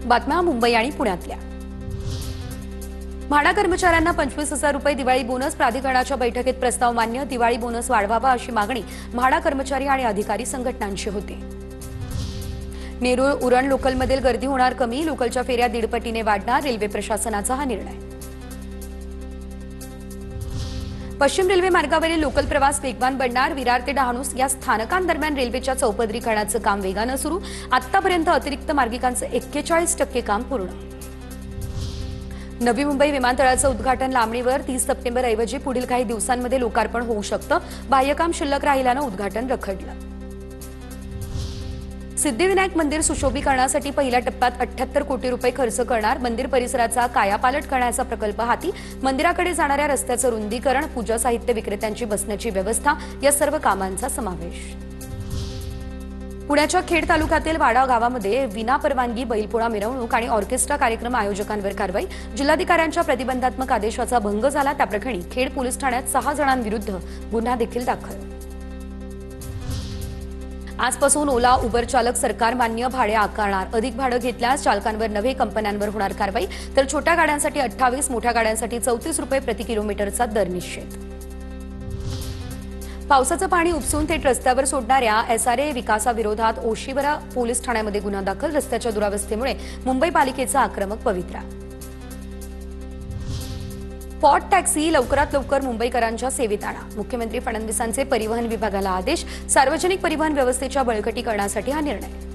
बातम्या मुंबई आणि पुण्यातल्या। म्हाडा कर्मचाऱ्यांना 25,000 रुपये दिवाळी बोनस। प्राधिकरणाच्या बैठकीत प्रस्ताव मान्य। दिवाळी बोनस वाढवावा अशी मागणी म्हाडा कर्मचारी आणि अधिकारी संघटनांची होती। नेरूळ उरण लोकलमधील गर्दी होणार कमी। लोकलच्या फेऱ्या 1.5 पटीने वाढणार। रेल्वे प्रशासनाचा हा निर्णय। पश्चिम रेल्वे मार्गावरील लोकल प्रवास वेगवान बनणार। विरार ते डहाणू या स्थानकांदरम्यान रेल्वेच्या चौपदरीकरणाचं काम वेगानं सुरू। आतापर्यंत अतिरिक्त मार्गिकांचं 41% काम पूर्ण। नवी मुंबई विमानतळाचं उद्घाटन लांबणीवर। 30 सप्टेंबर ऐवजी पुढील काही दिवसांमध्ये लोकार्पण होऊ शकतं। बाह्यकाम शिल्लक राहिल्यानं उद्घाटन रखडलं। सिद्धिविनायक मंदिर सुशोभीकरणासाठी पहिल्या टप्प्यात 78 कोटी रुपये खर्च करणार। मंदिर परिसराचा कायापालट करण्याचा प्रकल्प हाती। मंदिराकडे जाणाऱ्या रस्त्याचं रुंदीकरण, पूजा साहित्य विक्रेत्यांची बसण्याची व्यवस्था या सर्व कामांचा समावेश। पुण्याच्या खेड तालुक्यातील वाडा गावामध्ये विनापरवानगी बैलपोळा मिरवणूक आणि ऑर्केस्ट्रा कार्यक्रम आयोजकांवर कारवाई। जिल्हाधिकाऱ्यांच्या प्रतिबंधात्मक आदेशाचा भंग झाला। त्याप्रकरणी खेड पोलीस ठाण्यात 6 जणांविरुद्ध गुन्हा देखील दाखल। आजपासून ओला उबर चालक सरकारमान्य भाडे आकारणार। अधिक भाडं घेतल्यास चालकांवर नव्हे कंपन्यांवर होणार कारवाई। तर छोट्या गाड्यांसाठी 28, मोठ्या गाड्यांसाठी 34 रुपये प्रति किलोमीटरचा दर निश्चित। पावसाचं पाणी उपसून थेट रस्त्यावर सोडणाऱ्या एसआरए विकासाविरोधात ओशिवरा पोलीस ठाण्यामध्ये गुन्हा दाखल। रस्त्याच्या दुरावस्थेमुळे मुंबई पालिकेचा आक्रमक पवित्रा। पॉट टॅक्सी लवकरात लवकर मुंबईकरांच्या सेवेत आणा। मुख्यमंत्री फडणवीसांचे परिवहन विभागाला आदेश। सार्वजनिक परिवहन व्यवस्थेच्या बळकटीकरणासाठी हा निर्णय।